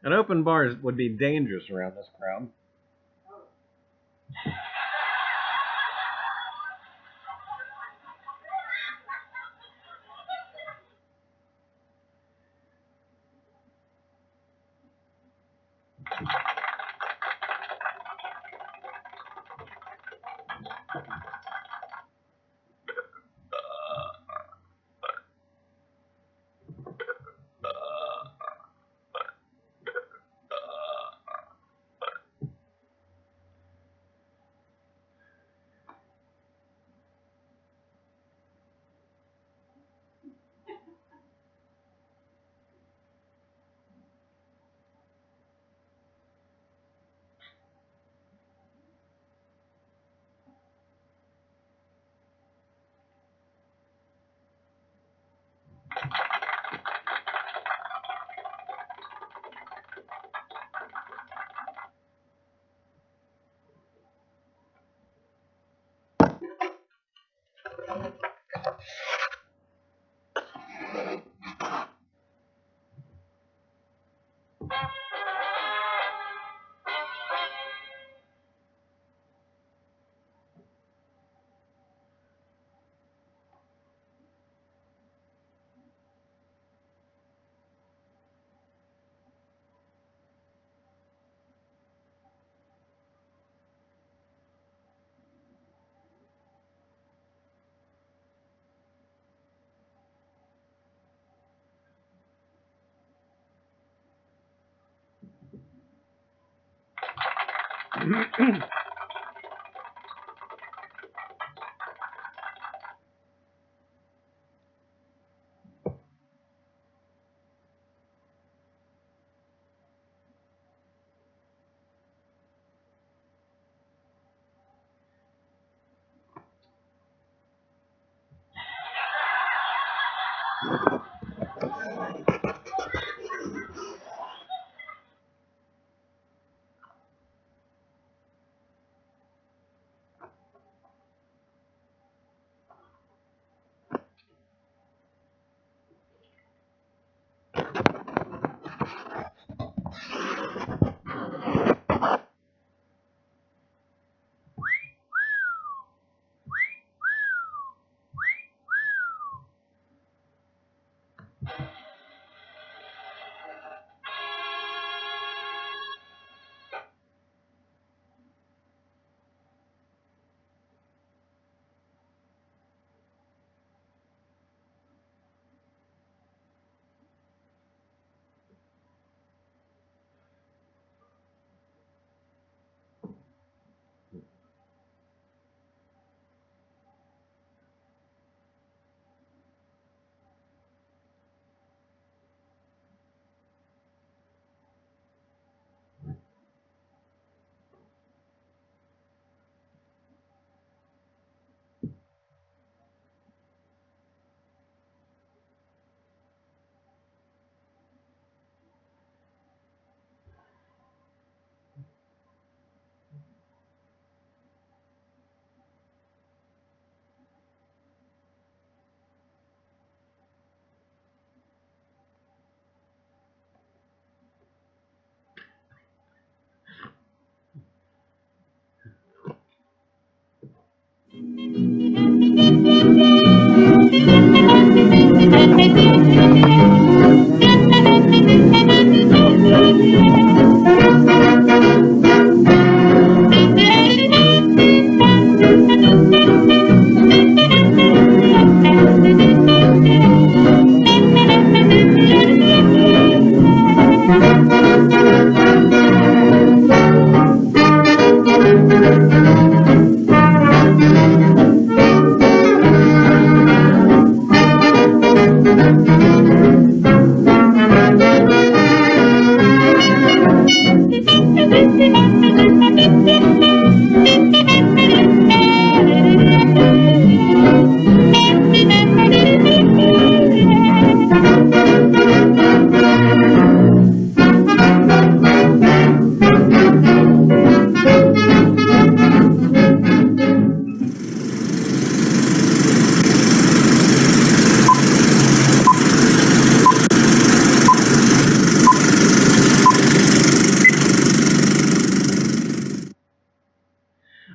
An open bar would be dangerous around this crowd.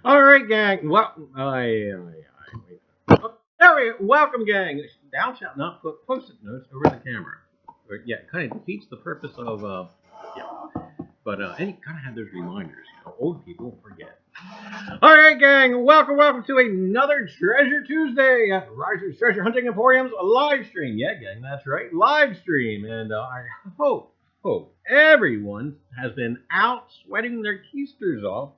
Alright, gang. Well, welcome, gang. Thou shalt not put post-it notes over the camera. Or, yeah, it kind of defeats the purpose of, yeah. But, and you gotta have those reminders. You know, old people forget. Alright, gang. Welcome to another Treasure Tuesday at Reiser's Treasure Hunting Emporium's live stream. Yeah, gang, that's right. Live stream. And I hope everyone has been out sweating their keisters off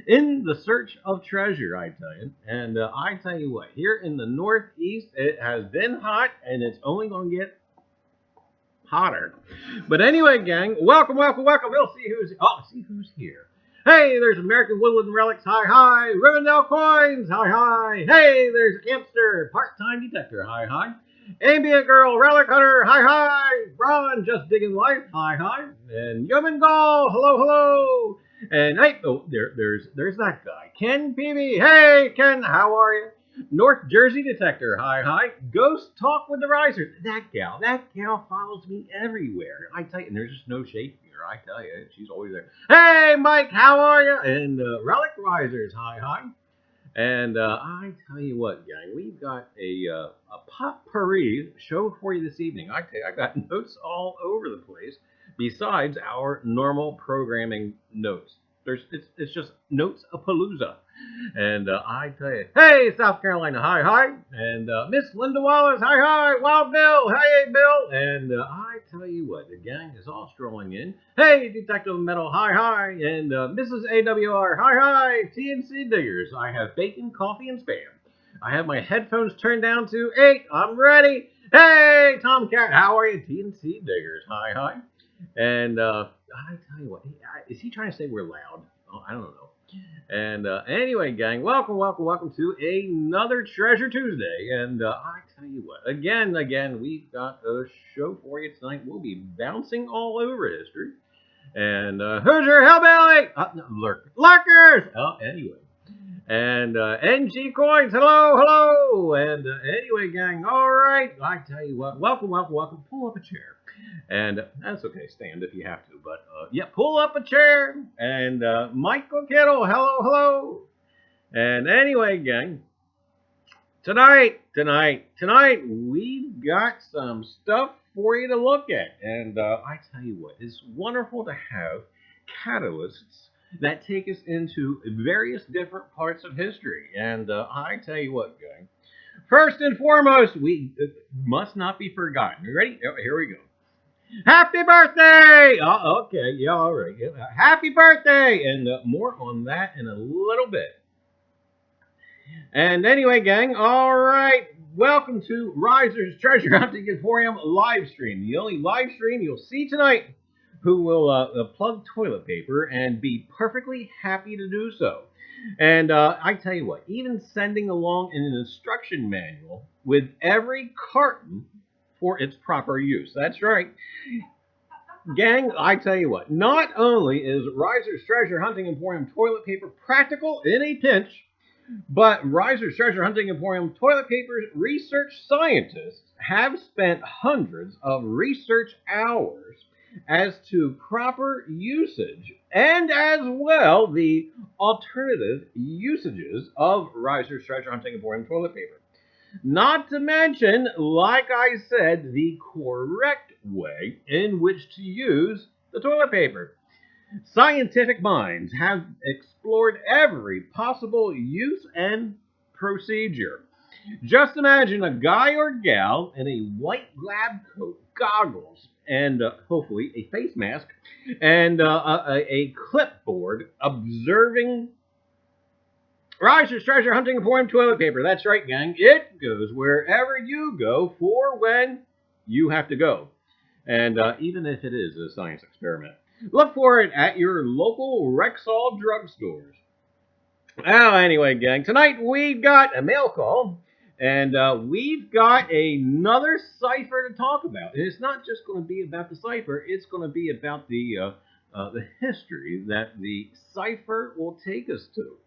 in the search of treasure, I tell you. And I tell you what, here in the Northeast, it has been hot, and it's only going to get hotter. But anyway, gang, welcome. We'll see who's here. Hey, there's American Woodland Relics, hi. Rivendell Coins, hi. Hey, there's Campster, part-time detector, hi. Ambient Girl, Relic Hunter, hi. Ron, Just Digging Life, hi. And Yeoman Gall, hello. And hey, there's that guy, Ken Peavy. Hey, Ken, how are you? North Jersey Detector, hi. Ghost Talk with the Reiser. That gal follows me everywhere. I tell you, and there's just no shade here. I tell you, she's always there. Hey, Mike, how are you? And Relic Risers, hi. And I tell you what, gang, we've got a potpourri show for you this evening. I tell you, I got notes all over the place. Besides our normal programming notes, it's just notes-a-palooza. And I tell you, hey, South Carolina, hi. And Miss Linda Wallace, hi. Wild Bill, hey, Bill. And I tell you what, the gang is all strolling in. Hey, Detective Metal, hi. And Mrs. AWR, hi. TNC Diggers, I have bacon, coffee, and spam. I have my headphones turned down to 8. I'm ready. Hey, Tomcat, how are you? TNC Diggers, hi. And I tell you what, is he trying to say we're loud? Oh, I don't know. And anyway, gang, welcome to another Treasure Tuesday. And I tell you what, again, we've got a show for you tonight. We'll be bouncing all over history. And who's your hellbelly? Lurkers! Oh, anyway. And NG Coins, hello. And anyway, gang, all right. I tell you what, welcome. Pull up a chair. And that's okay, stand if you have to. But, yeah, pull up a chair. And Michael Kittle, hello. And anyway, gang, tonight, we've got some stuff for you to look at. And I tell you what, it's wonderful to have catalysts that take us into various different parts of history. And I tell you what, gang, first and foremost, we must not be forgotten. You ready? Here we go. Happy birthday! Oh, okay, yeah, all right. Happy birthday! And more on that in a little bit. And anyway, gang, all right. Welcome to Reiser's Treasure Hunting Emporium live stream. The only live stream you'll see tonight who will plug toilet paper and be perfectly happy to do so. And I tell you what, even sending along an instruction manual with every carton for its proper use. That's right. Gang, I tell you what, not only is Reiser's Treasure Hunting Emporium toilet paper practical in a pinch, but Reiser's Treasure Hunting Emporium toilet paper's research scientists have spent hundreds of research hours as to proper usage and as well the alternative usages of Reiser's Treasure Hunting Emporium toilet paper. Not to mention, like I said, the correct way in which to use the toilet paper. Scientific minds have explored every possible use and procedure. Just imagine a guy or gal in a white lab coat, goggles, and hopefully a face mask, and a clipboard observing Reiser's Treasure Hunting Emporium toilet paper. That's right, gang. It goes wherever you go for when you have to go. And even if it is a science experiment. Look for it at your local Rexall drugstores. Well, anyway, gang, tonight we've got a mail call, and we've got another cipher to talk about. And it's not just going to be about the cipher, it's going to be about the history that the cipher will take us to.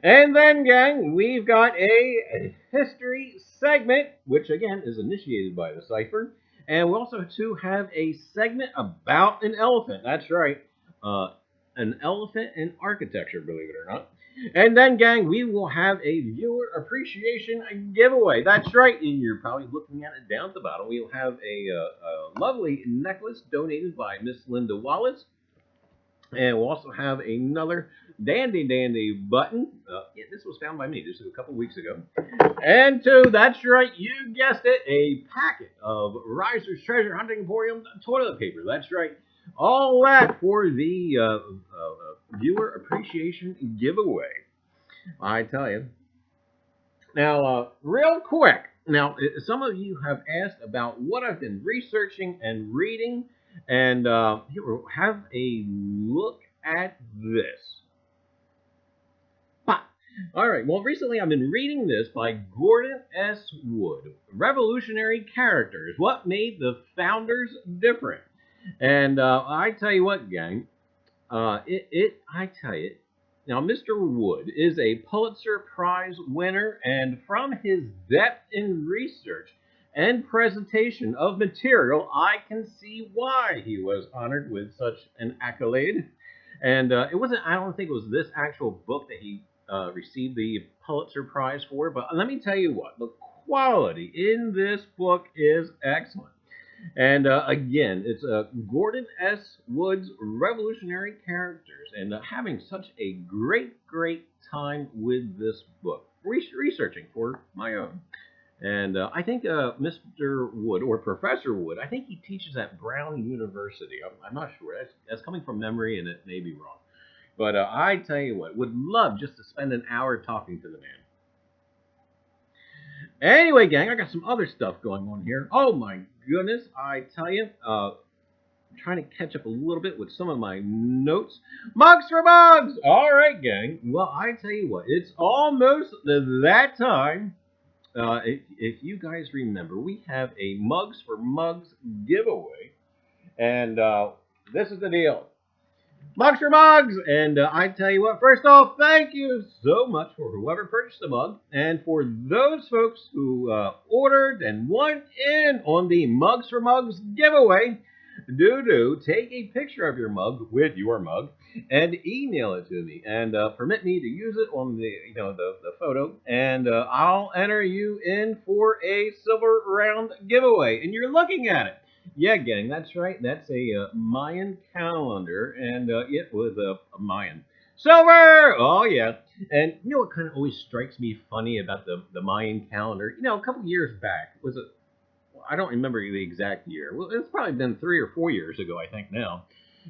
And then, gang, we've got a history segment, which, again, is initiated by the cipher. And we also, too, have a segment about an elephant. That's right. An elephant in architecture, believe it or not. And then, gang, we will have a viewer appreciation giveaway. That's right. And you're probably looking at it down at the bottom. We'll have a lovely necklace donated by Miss Linda Wallace. And we'll also have another dandy button. Yeah, this was found by me just a couple weeks ago. And two, that's right, you guessed it, a packet of Reiser's Treasure Hunting Emporium toilet paper. That's right. All that for the viewer appreciation giveaway. I tell you. Now, real quick. Now, some of you have asked about what I've been researching and reading. And here, have a look at this. All right, well, recently I've been reading this by Gordon S. Wood, Revolutionary Characters, What Made the Founders Different. And I tell you what, gang, I tell you, now Mr. Wood is a Pulitzer Prize winner, and from his depth in research and presentation of material, I can see why he was honored with such an accolade. And it wasn't, I don't think it was this actual book that he received the Pulitzer Prize for, but let me tell you what, the quality in this book is excellent. And again, it's Gordon S. Wood's Revolutionary Characters, and having such a great time with this book, researching for my own. And I think Mr. Wood, or Professor Wood, I think he teaches at Brown University. I'm not sure. That's coming from memory, and it may be wrong. But I tell you what, would love just to spend an hour talking to the man. Anyway, gang, I got some other stuff going on here. Oh, my goodness, I tell you. I'm trying to catch up a little bit with some of my notes. Mugs for mugs! All right, gang. Well, I tell you what, it's almost that time. If you guys remember, we have a Mugs for Mugs giveaway. And this is the deal. Mugs for Mugs! And I tell you what, first off, thank you so much for whoever purchased the mug. And for those folks who ordered and went in on the Mugs for Mugs giveaway, do take a picture of your mug with your mug and email it to me, and permit me to use it on the photo, and I'll enter you in for a silver round giveaway. And you're looking at it. Yeah, gang, that's right. That's a Mayan calendar, and it was a Mayan silver. Oh yeah. And you know what kind of always strikes me funny about the Mayan calendar? You know, a couple years back, was it? I don't remember the exact year. Well, it's probably been 3 or 4 years ago, I think now.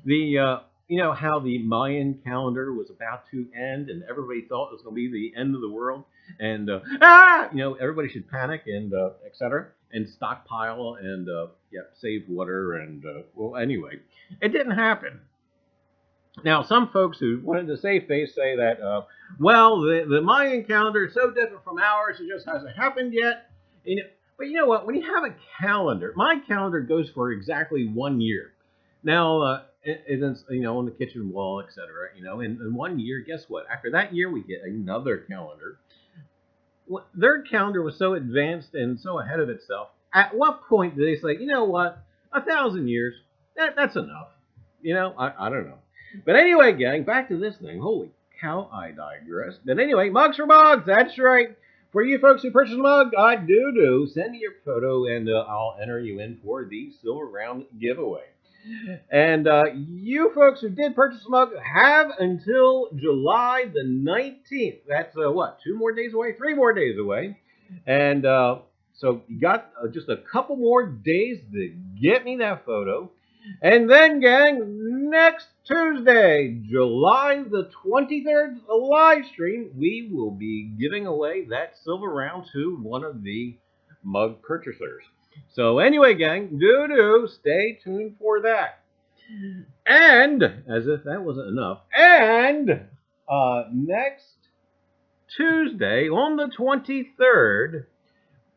You know how the Mayan calendar was about to end, and everybody thought it was going to be the end of the world, and everybody should panic and etc. and stockpile and save water and well, anyway, it didn't happen. Now, some folks who wanted to save face say that the Mayan calendar is so different from ours, it just hasn't happened yet. But you know what? When you have a calendar, my calendar goes for exactly 1 year. Now, it's on the kitchen wall, etc. In 1 year, guess what? After that year, we get another calendar. Their calendar was so advanced and so ahead of itself. At what point did they say, you know what? 1,000 years, that's enough. I don't know. But anyway, gang, back to this thing. Holy cow, I digress. But anyway, Mugs for Mugs, that's right. For you folks who purchase a mug, I do send me your photo, and I'll enter you in for the silver round giveaway. And you folks who did purchase a mug have until July the 19th. That's 2 more days away, 3 more days away. And so you got just a couple more days to get me that photo. And then, gang, next Tuesday, July the 23rd, a live stream, we will be giving away that silver round to one of the mug purchasers. So anyway, gang, stay tuned for that. And, as if that wasn't enough, and next Tuesday on the 23rd,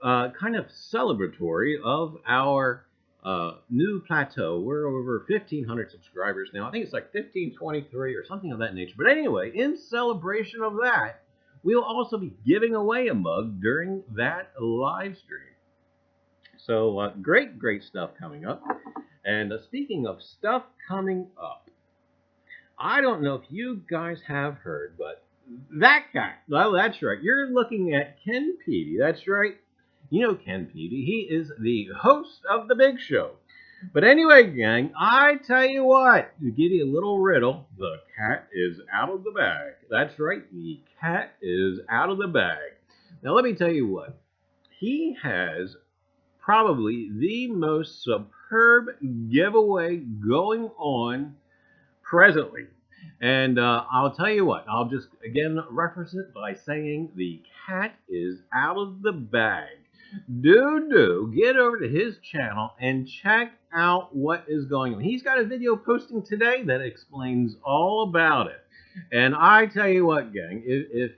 kind of celebratory of our new plateau. We're over 1,500 subscribers now. I think it's like 1,523 or something of that nature. But anyway, in celebration of that, we'll also be giving away a mug during that live stream. So great stuff coming up. And speaking of stuff coming up, I don't know if you guys have heard, but that guy, well, that's right. You're looking at Ken Peavy. That's right. You know Ken Peavy. He is the host of The Big Show. But anyway, gang, I tell you what, to give you a little riddle, the cat is out of the bag. That's right, the cat is out of the bag. Now, let me tell you what. He has probably the most superb giveaway going on presently. And I'll tell you what, I'll just again reference it by saying the cat is out of the bag. Do get over to his channel and check out what is going on. He's got a video posting today that explains all about it. And I tell you what, gang, if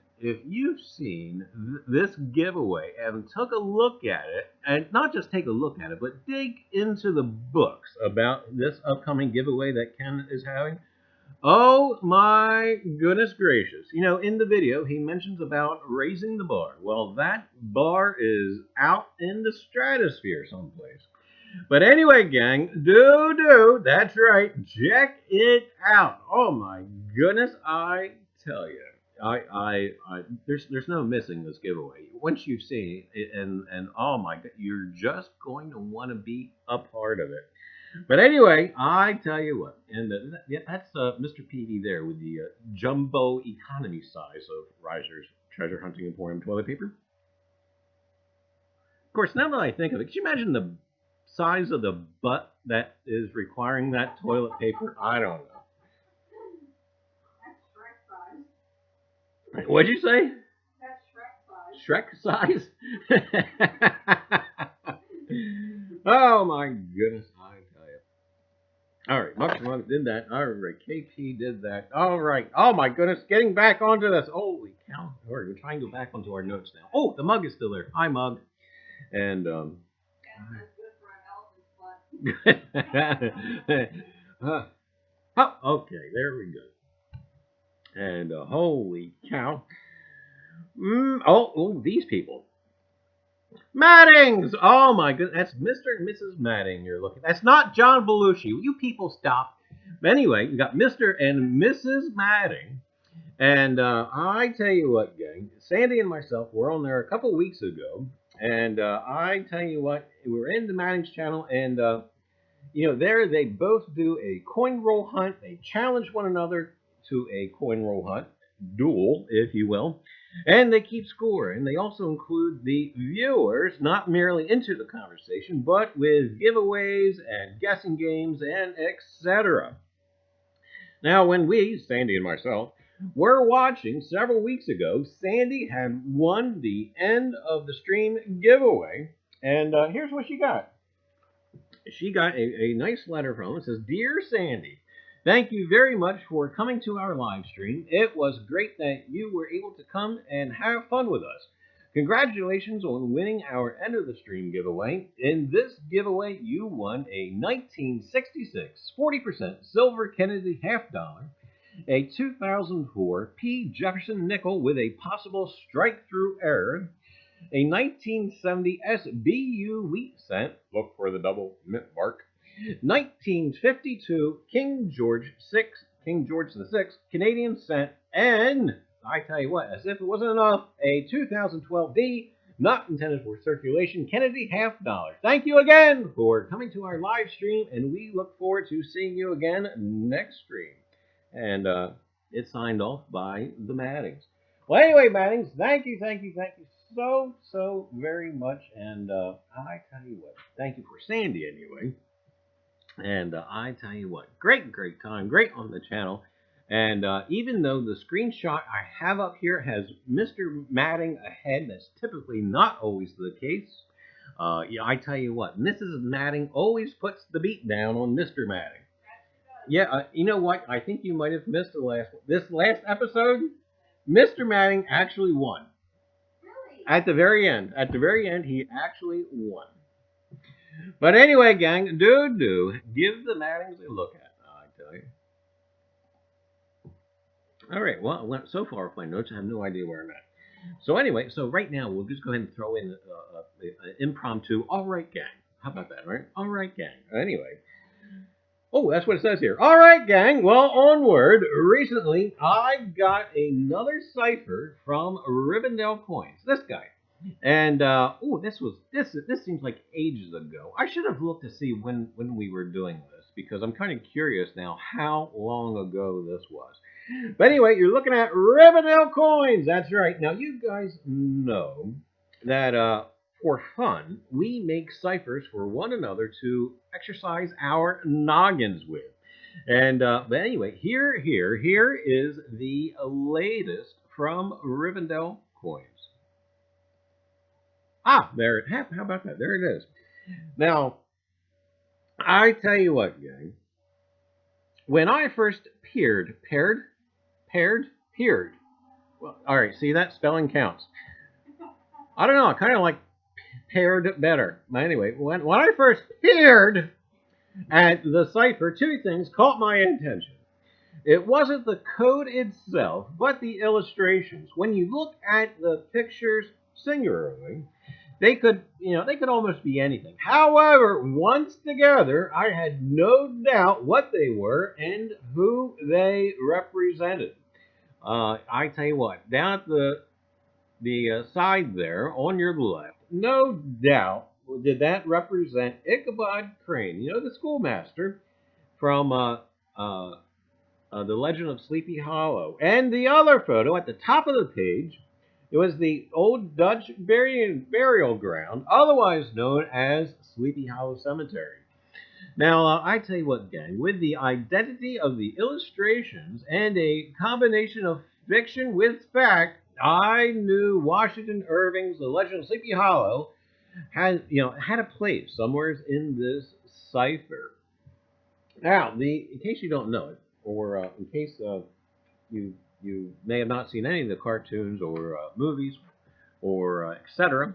you've seen this giveaway and took a look at it, and not just take a look at it, but dig into the books about this upcoming giveaway that Ken is having, oh my goodness gracious. You know, in the video, he mentions about raising the bar. Well, that bar is out in the stratosphere someplace. But anyway, gang, that's right, check it out. Oh my goodness, I tell you. There's no missing this giveaway. Once you've seen it, and oh my god, you're just going to want to be a part of it. But anyway, I tell you what, and that's Mr. Peavy there with the jumbo economy size of Reiser's Treasure Hunting Emporium toilet paper. Of course, now that I think of it, could you imagine the size of the butt that is requiring that toilet paper? I don't know. That's Shrek size. What'd you say? That's Shrek size. Shrek size? Oh my goodness. All right, Much did that. All right, KP did that. All right. Oh, my goodness. Getting back onto this. Holy cow. All right, we're trying to go back onto our notes now. Oh, the mug is still there. Hi, mug. And, oh, okay. There we go. And, holy cow. Oh, these people. Maddings! Oh my goodness, that's Mr. and Mrs. Madding you're looking. That's not John Belushi. You people stop. But anyway, you got Mr. and Mrs. Madding. And I tell you what, gang, Sandy and myself were on there a couple weeks ago. And I tell you what, we were in the Madding's channel. And, you know, there they both do a coin roll hunt. They challenge one another to a coin roll hunt. Duel, if you will. And they keep score, and they also include the viewers, not merely into the conversation, but with giveaways and guessing games and etc. Now, when we, Sandy and myself, were watching several weeks ago, Sandy had won the end of the stream giveaway, and here's what she got. She got a nice letter from us. It says, "Dear Sandy, thank you very much for coming to our live stream. It was great that you were able to come and have fun with us. Congratulations on winning our end of the stream giveaway. In this giveaway, you won a 1966 40% silver Kennedy half dollar, a 2004 P. Jefferson nickel with a possible strike-through error, a 1970 SBU wheat cent, look for the double mint mark, 1952 King George VI Canadian cent, and I tell you what, as if it wasn't enough, a 2012 D, not intended for circulation, Kennedy half dollar. Thank you again for coming to our live stream, and we look forward to seeing you again next stream." And it's signed off by the Maddings. Well, anyway, Maddings, thank you so very much, and I tell you what, thank you for Sandy anyway. And I tell you what, great time, great on the channel. And even though the screenshot I have up here has Mr. Matting ahead, that's typically not always the case. Yeah, I tell you what, Mrs. Matting always puts the beat down on Mr. Matting. Yeah, you know what? I think you might have missed this last episode. Mr. Matting actually won. Really? At the very end, he actually won. But anyway, gang, do give the Mattings a look at. I tell you. All right. Well, so far with my notes, I have no idea where I'm at. So anyway, so right now we'll just go ahead and throw in an impromptu. All right, gang. How about that? Right? All right, gang. Anyway. Oh, that's what it says here. All right, gang. Well, onward. Recently, I got another cipher from Rivendell Coins. This guy. And this seems like ages ago. I should have looked to see when we were doing this, because I'm kind of curious now how long ago this was. But anyway, you're looking at Rivendell Coins. That's right. Now you guys know that for fun we make ciphers for one another to exercise our noggins with. And but anyway, here is the latest from Rivendell Coins. Ah, there. How about that? There it is. Now, I tell you what, gang. When I first peered. Well, all right, see that spelling counts. I don't know. I kind of like paired better. But anyway, when I first peered at the cipher, two things caught my attention. It wasn't the code itself, but the illustrations. When you look at the pictures singularly, they could almost be anything. However, once together, I had no doubt what they were and who they represented. I tell you what, down at the side there on your left, no doubt did that represent Ichabod Crane, the schoolmaster from The Legend of Sleepy Hollow. And the other photo at the top of the page, it was the old Dutch burial ground, otherwise known as Sleepy Hollow Cemetery. Now, I tell you what, gang, with the identity of the illustrations and a combination of fiction with fact, I knew Washington Irving's The Legend of Sleepy Hollow had a place somewhere in this cipher. Now, in case you don't know it, or in case you may have not seen any of the cartoons or movies or etc.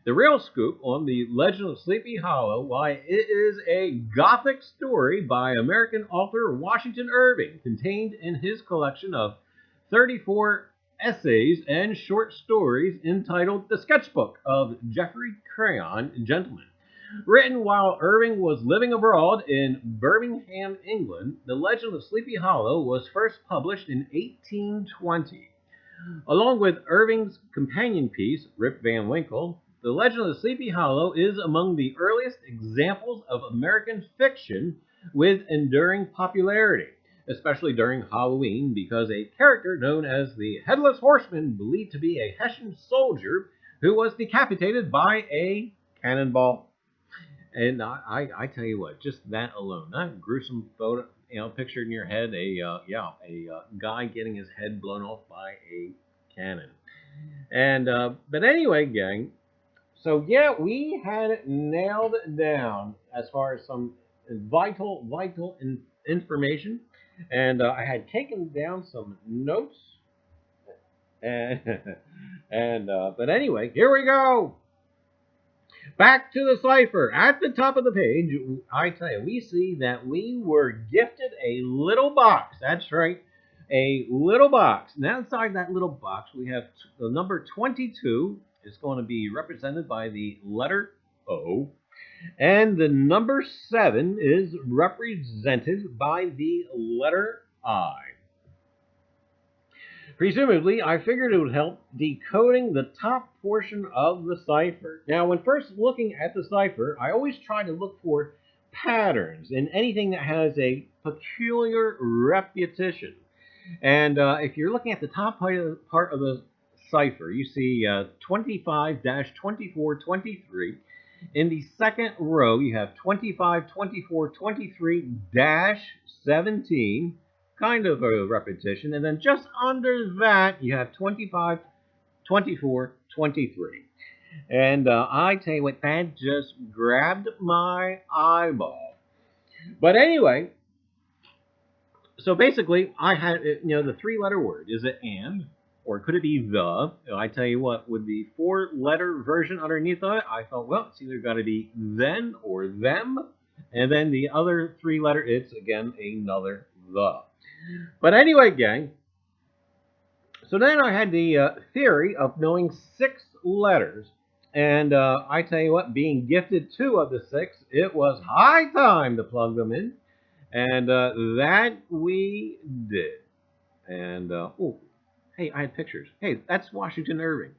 The real scoop on The Legend of Sleepy Hollow, why it is a gothic story by American author Washington Irving, contained in his collection of 34 essays and short stories entitled The Sketchbook of Geoffrey Crayon, Gentleman. Written while Irving was living abroad in Birmingham, England, The Legend of Sleepy Hollow was first published in 1820. Along with Irving's companion piece, Rip Van Winkle, The Legend of Sleepy Hollow is among the earliest examples of American fiction with enduring popularity, especially during Halloween, because a character known as the Headless Horseman, believed to be a Hessian soldier who was decapitated by a cannonball. And I tell you what, just that alone, that gruesome photo, pictured in your head, a guy getting his head blown off by a cannon. And but anyway, gang, so yeah, we had it nailed down as far as some vital information, and I had taken down some notes, and but anyway, here we go. Back to the cipher. At the top of the page, I tell you, we see that we were gifted a little box. That's right, a little box. And outside that little box, we have the number 22 is going to be represented by the letter O. And the number 7 is represented by the letter I. Presumably, I figured it would help decoding the top portion of the cipher. Now, when first looking at the cipher, I always try to look for patterns in anything that has a peculiar repetition. And if you're looking at the top part of the cipher, you see 25-2423. In the second row, you have 25, 24, 23-17, kind of a repetition. And then just under that, you have 25, 24, 23. And I tell you what, that just grabbed my eyeball. But anyway, so basically, I had, the three-letter word. Is it and? Or could it be the? I tell you what, with the four-letter version underneath of it, I thought, well, it's either got to be then or them. And then the other three-letter, it's, again, another the. But anyway, gang, so then I had the theory of knowing 6 letters. And I tell you what, being gifted 2 of the 6, it was high time to plug them in. And that we did. And, oh, hey, I had pictures. Hey, that's Washington Irving.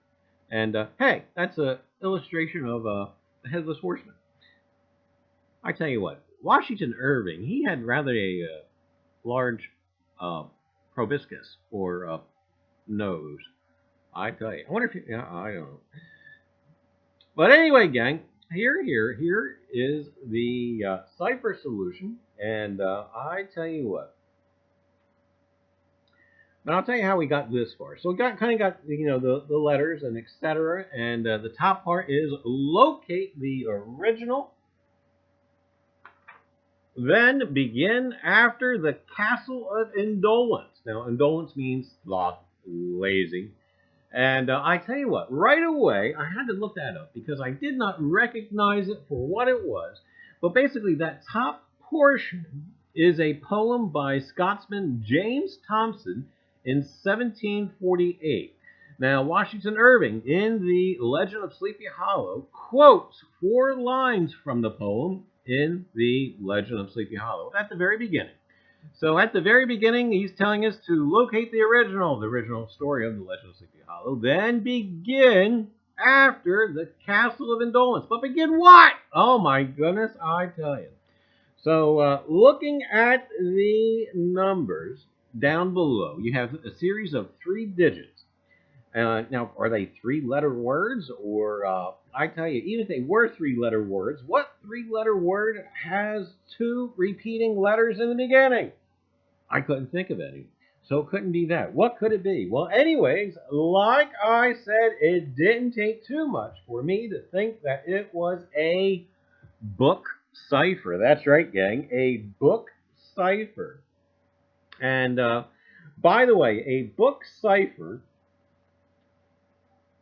And, hey, that's an illustration of the Headless Horseman. I tell you what, Washington Irving, he had rather a large proboscis or nose. I tell you. I wonder if yeah, I don't know. But anyway, gang, here is the Cipher solution. And I tell you what. But I'll tell you how we got this far. So we kind of got the letters and etc. And the top part is locate the original. Then begin after the Castle of Indolence. Now, indolence means sloth, lazy. And I tell you what, right away, I had to look that up because I did not recognize it for what it was. But basically, that top portion is a poem by Scotsman James Thomson in 1748. Now, Washington Irving, in the Legend of Sleepy Hollow, quotes 4 lines from the poem in the Legend of Sleepy Hollow at the very beginning. So at the very beginning, he's telling us to locate the original story of the Legend of Sleepy Hollow, then begin after the Castle of Indolence. But begin what? Oh my goodness, I tell you. So looking at the numbers down below, you have a series of 3 digits. Now, are they 3-letter words? Or, I tell you, even if they were 3-letter words, what 3-letter word has 2 repeating letters in the beginning? I couldn't think of any. So it couldn't be that. What could it be? Well, anyways, like I said, it didn't take too much for me to think that it was a book cipher. That's right, gang. A book cipher. And, by the way, a book cipher...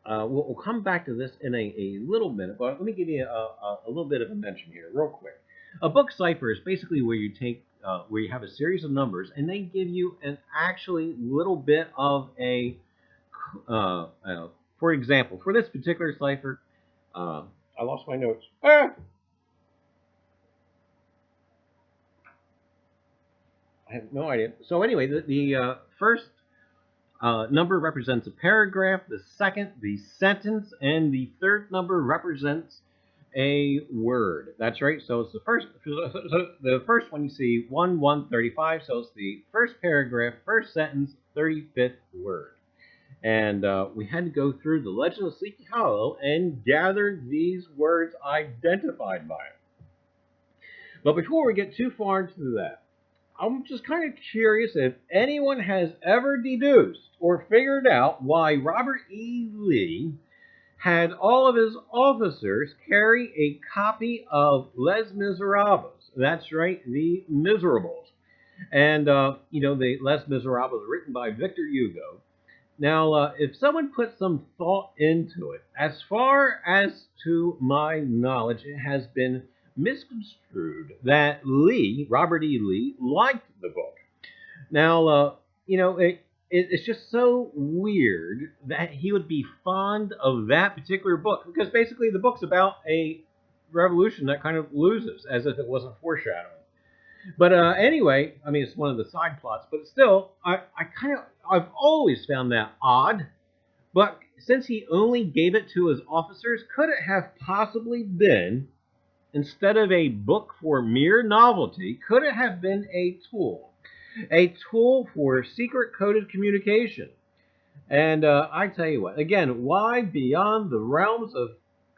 we'll come back to this in a little minute, but let me give you a little bit of a mention here, real quick. A book cipher is basically where you take, where you have a series of numbers, and they give you an actually little bit of a, for example, for this particular cipher, I lost my notes. I have no idea. So anyway, the first number represents a paragraph, the second, the sentence, and the third number represents a word. That's right. So it's the first one you see 1-1-35. So it's the first paragraph, first sentence, 35th word. And we had to go through the Legend of Sleepy Hollow and gather these words identified by it. But before we get too far into that, I'm just kind of curious if anyone has ever deduced or figured out why Robert E. Lee had all of his officers carry a copy of Les Miserables. That's right, the Miserables. And, the Les Miserables written by Victor Hugo. Now, if someone put some thought into it, as far as to my knowledge, it has been misconstrued that Lee, Robert E. Lee, liked the book. Now, it's just so weird that he would be fond of that particular book, because basically the book's about a revolution that kind of loses, as if it wasn't foreshadowing. But anyway, I mean, it's one of the side plots, but still, I've always found that odd. But since he only gave it to his officers, could it have possibly been, instead of a book for mere novelty, could it have been a tool? A tool for secret coded communication. And I tell you what, again, why beyond the realms of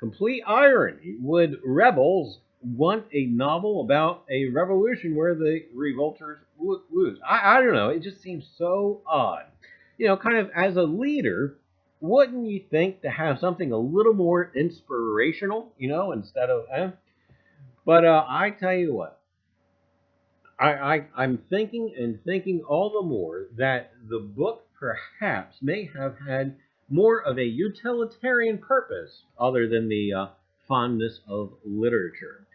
complete irony. Would rebels want a novel about a revolution where the revolters lose? I don't know. It just seems so odd. Kind of as a leader, wouldn't you think to have something a little more inspirational, instead of, But I tell you what, I'm thinking and thinking all the more that the book perhaps may have had more of a utilitarian purpose other than the fondness of literature.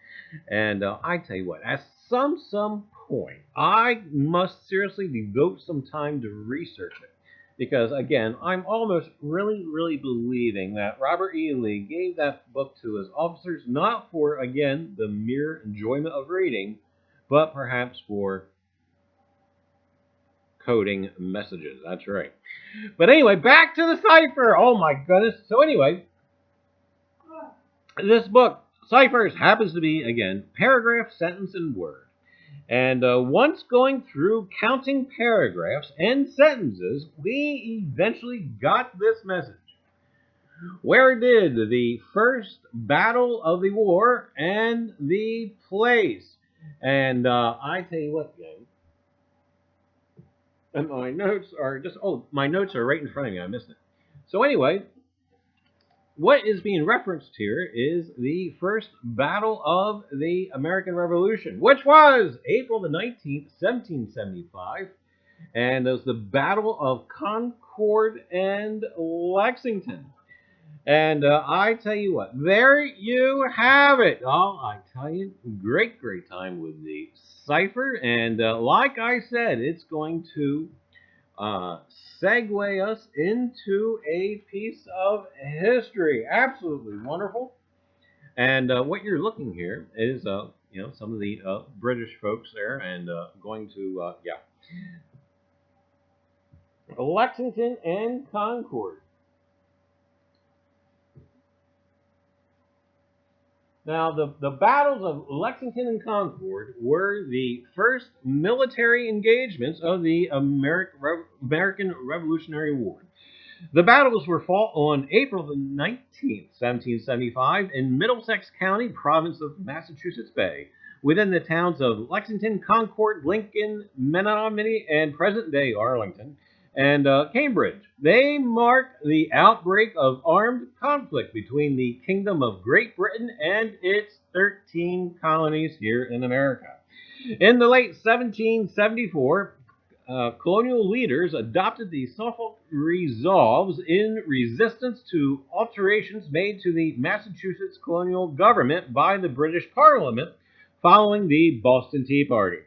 And I tell you what, at some point, I must seriously devote some time to research it. Because again, I'm almost really believing that Robert E. Lee gave that book to his officers not for, again, the mere enjoyment of reading, but perhaps for coding messages. That's right. But anyway, back to the cipher. Oh my goodness. So anyway, this book, Ciphers, happens to be, again, paragraph, sentence, and word. And once going through counting paragraphs and sentences, we eventually got this message. Where did the first battle of the war and the place? And I tell you what, gang. And my notes are my notes are right in front of me. I missed it. So anyway, what is being referenced here is the first battle of the American Revolution, which was April the 19th, 1775, and it was the Battle of Concord and Lexington. And I tell you what, there you have it. Oh, I tell you, great time with the cipher. And like I said, it's going to segue us into a piece of history. Absolutely wonderful. And what you're looking here is, some of the British folks there, and going to, Lexington and Concord. Now, the battles of Lexington and Concord were the first military engagements of the American Revolutionary War. The battles were fought on April the 19th, 1775, in Middlesex County, province of Massachusetts Bay, within the towns of Lexington, Concord, Lincoln, Menominee, and present-day Arlington, and Cambridge. They marked the outbreak of armed conflict between the Kingdom of Great Britain and its 13 colonies here in America. In the late 1774, colonial leaders adopted the Suffolk Resolves in resistance to alterations made to the Massachusetts colonial government by the British Parliament following the Boston Tea Party.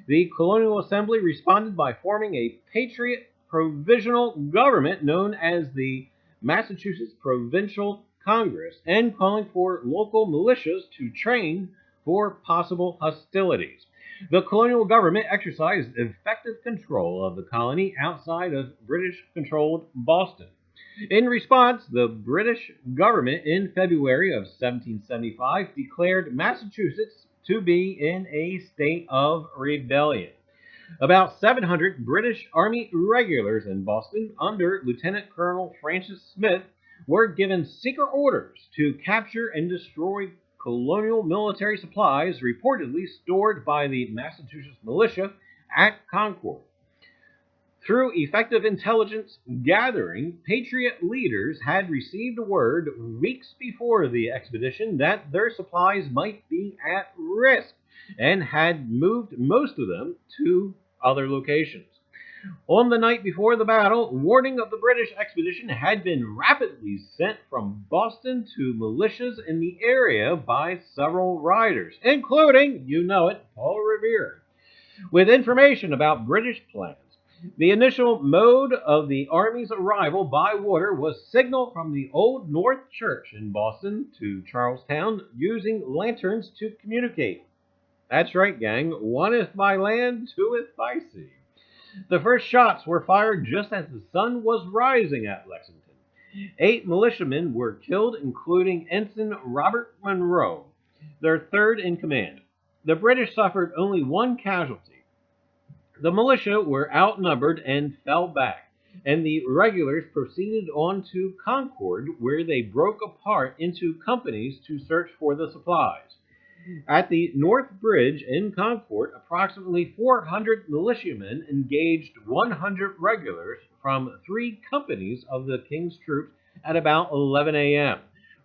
The Colonial Assembly responded by forming a patriot provisional government known as the Massachusetts Provincial Congress and calling for local militias to train for possible hostilities. The colonial government exercised effective control of the colony outside of British-controlled Boston. In response, the British government in February of 1775 declared Massachusetts to be in a state of rebellion. About 700 British Army regulars in Boston under Lieutenant Colonel Francis Smith were given secret orders to capture and destroy colonial military supplies reportedly stored by the Massachusetts militia at Concord. Through effective intelligence gathering, Patriot leaders had received word weeks before the expedition that their supplies might be at risk and had moved most of them to other locations. On the night before the battle, warning of the British expedition had been rapidly sent from Boston to militias in the area by several riders, including, Paul Revere, with information about British plans. The initial mode of the Army's arrival by water was signal from the Old North Church in Boston to Charlestown using lanterns to communicate. That's right, gang. One is by land, two is by sea. The first shots were fired just as the sun was rising at Lexington. 8 militiamen were killed, including Ensign Robert Monroe, their third in command. The British suffered only 1 casualty. The militia were outnumbered and fell back. and the regulars proceeded on to Concord, where they broke apart into companies to search for the supplies. At the North Bridge in Concord, approximately 400 militiamen engaged 100 regulars from 3 companies of the King's troops at about 11 a.m.,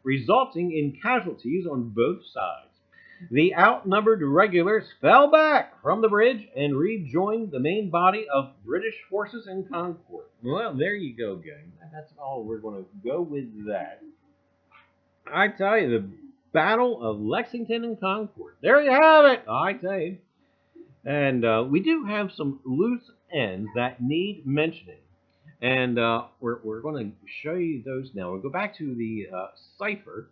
resulting in casualties on both sides. The outnumbered regulars fell back from the bridge and rejoined the main body of British forces in Concord. Well, there you go, gang. That's all we're going to go with that. I tell you, the Battle of Lexington and Concord. There you have it, I tell you. And we do have some loose ends that need mentioning. And we're going to show you those now. We'll go back to the cipher.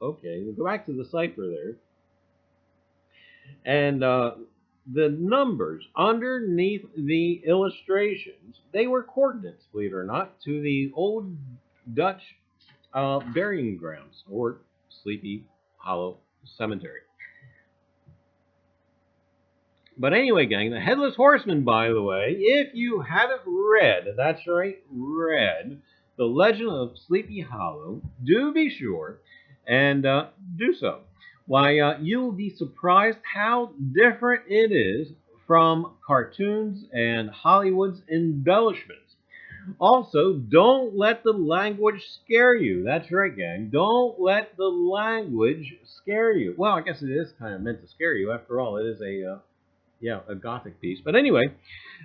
Okay, we'll go back to the cipher there. And the numbers underneath the illustrations, they were coordinates, believe it or not, to the old Dutch burying grounds, or Sleepy Hollow Cemetery. But anyway, gang, the Headless Horseman, by the way, if you haven't read, that's right, read The Legend of Sleepy Hollow, do be sure and do so. Why, you will be surprised how different it is from cartoons and Hollywood's embellishments. Also, don't let the language scare you. That's right, gang. Don't let the language scare you. Well, I guess it is kind of meant to scare you. After all, it is a gothic piece. But anyway,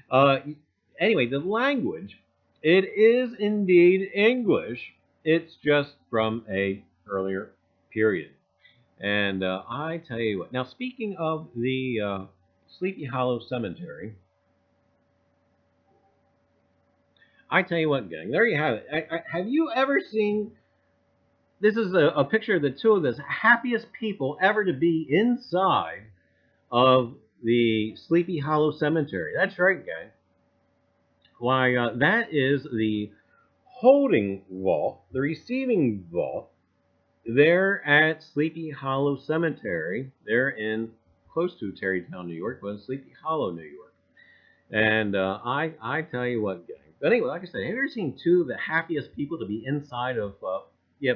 the language, it is indeed English. It's just from a earlier period. And I tell you what. Now, speaking of the Sleepy Hollow Cemetery, I tell you what, gang. There you have it. Have you ever seen? This is a picture of the two of the happiest people ever to be inside of the Sleepy Hollow Cemetery. That's right, gang. Why, that is the holding vault, the receiving vault, there at Sleepy Hollow Cemetery, there in close to Tarrytown, New York, but Sleepy Hollow, New York. And I tell you what, gang. But anyway, like I said, have you ever seen two of the happiest people to be inside of,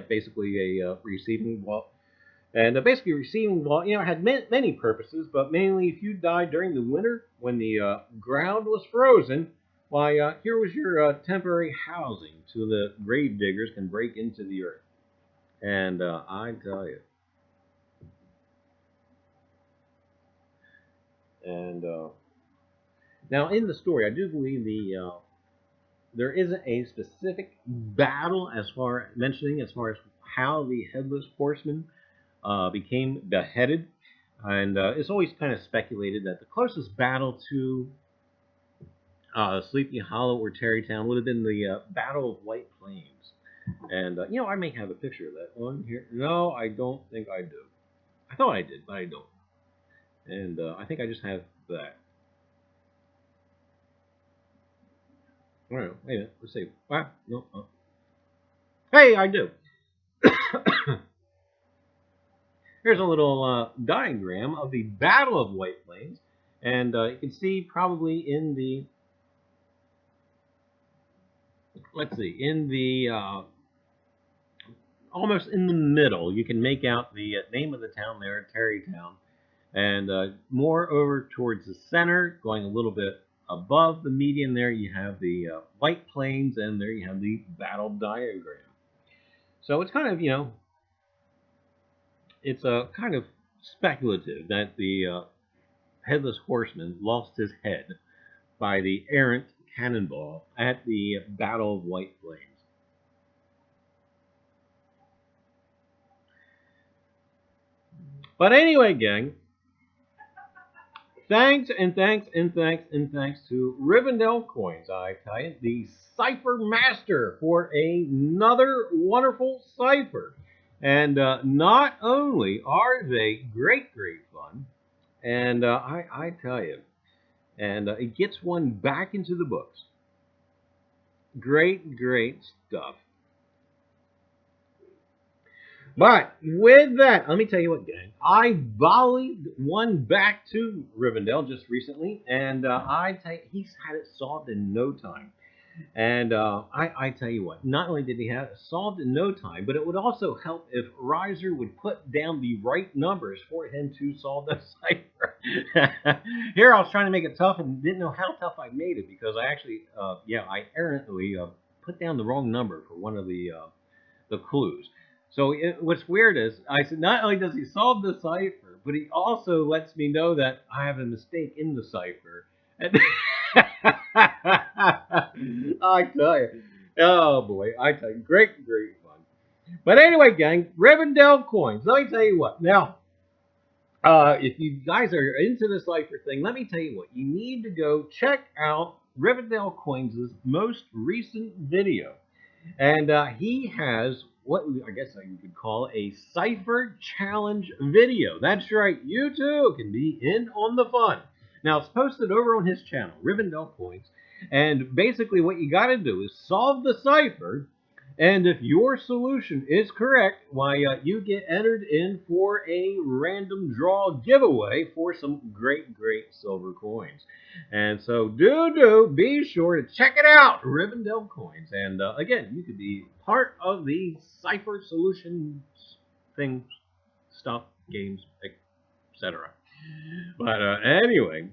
basically a receiving vault? And basically, receiving vault, had many purposes, but mainly if you died during the winter when the ground was frozen, why, here was your temporary housing till the grave diggers can break into the earth. And I tell you. And now in the story, I do believe there isn't a specific battle as far as how the Headless Horseman became beheaded. And it's always kind of speculated that the closest battle to Sleepy Hollow or Tarrytown would have been the Battle of White Plains. And, I may have a picture of that on here. No, I don't think I do. I thought I did, but I don't. And I think I just have that. All right, wait a minute. Let's see. Ah, no. Hey, I do. Here's a little diagram of the Battle of White Plains. And you can see probably in the... Let's see. In the... almost in the middle, you can make out the name of the town there, Tarrytown. And more over towards the center, going a little bit above the median there, you have the White Plains, and there you have the battle diagram. So it's kind of, it's kind of speculative that the Headless Horseman lost his head by the errant cannonball at the Battle of White Plains. But anyway, gang, thanks to Rivendell Coins, I tell you, the Cipher Master, for another wonderful cipher. And not only are they great fun, and I tell you, and it gets one back into the books. Great stuff. But with that, let me tell you what, gang. I volleyed one back to Rivendell just recently, and I tell you, he's had it solved in no time. And I tell you what, not only did he have it solved in no time, but it would also help if Reiser would put down the right numbers for him to solve the cipher. Here I was trying to make it tough and didn't know how tough I made it because I actually, I errantly put down the wrong number for one of the clues. So what's weird is I said not only does he solve the cipher, but he also lets me know that I have a mistake in the cipher. And I tell you, oh boy, I tell you, great fun. But anyway, gang, Rivendell coins. Let me tell you what. Now, if you guys are into the cipher thing, let me tell you what. You need to go check out Rivendell Coins' most recent video. And he has what I guess you could call a cipher challenge video. That's right, you too can be in on the fun. Now it's posted over on his channel, Rivendell Coins, and basically what you got to do is solve the cipher. And if your solution is correct, why you get entered in for a random draw giveaway for some great silver coins. And so be sure to check it out, Rivendell Coins. And again, you could be part of the cipher solutions things, stuff, games, etc. But anyway,